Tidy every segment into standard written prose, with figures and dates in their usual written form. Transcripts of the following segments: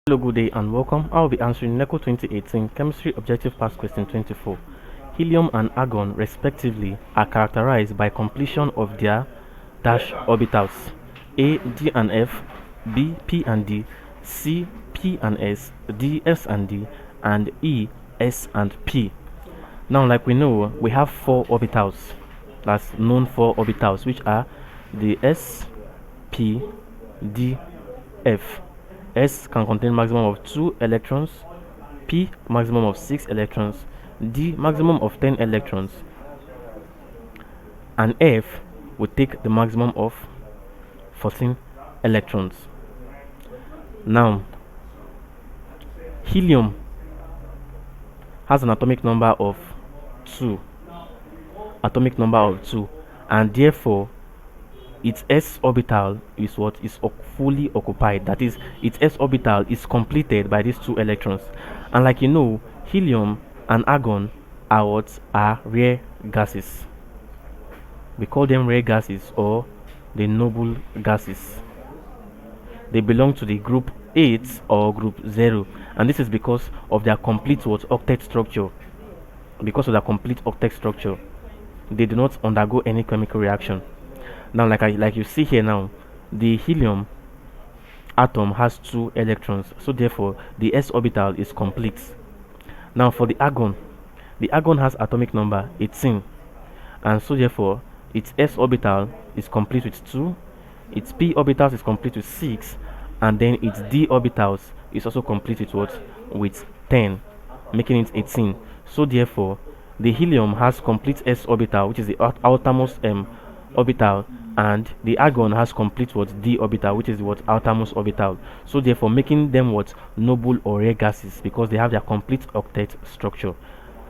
Hello, good day and welcome. I'll be answering NECO 2018 Chemistry Objective Past Question 24. Helium and argon, respectively, are characterized by completion of their dash orbitals A, D and F, B, P and D, C, P and S, D, S and D, and E, S and P. Now, like we know, we have four orbitals. That's known four orbitals, which are the S, P, D, F. S can contain maximum of 2 electrons, P maximum of 6 electrons, D maximum of 10 electrons, and F will take the maximum of 14 electrons. Now, helium has an atomic number of 2, and therefore its s orbital is what is fully occupied. That is, its s orbital is completed by these 2 electrons. And like you know, helium and argon are what are rare gases. We call them rare gases or the noble gases. They belong to the group 8 or group 0, and this is because of their complete octet structure. Because of their complete octet structure, they do not undergo any chemical reaction. Now, like you see here now, the helium atom has 2 electrons, so therefore the s orbital is complete. Now for the argon has atomic number 18, and so therefore its s orbital is complete with 2, its p orbitals is complete with 6, and then its d orbitals is also complete with what? With 10, making it 18. So therefore the helium has complete s orbital, which is the outermost orbital, and the argon has complete d orbital, which is outermost orbital. So therefore making them noble or rare gases, because they have their complete octet structure.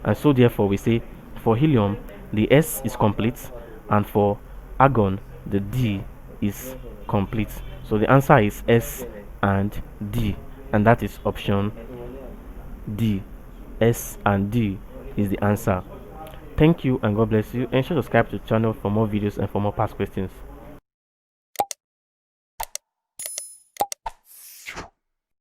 And so therefore we say for helium the s is complete, and for argon the d is complete. So the answer is S and D, and that is option D. S and D is the answer. Thank you and God bless you. Ensure to subscribe to the channel for more videos and for more past questions.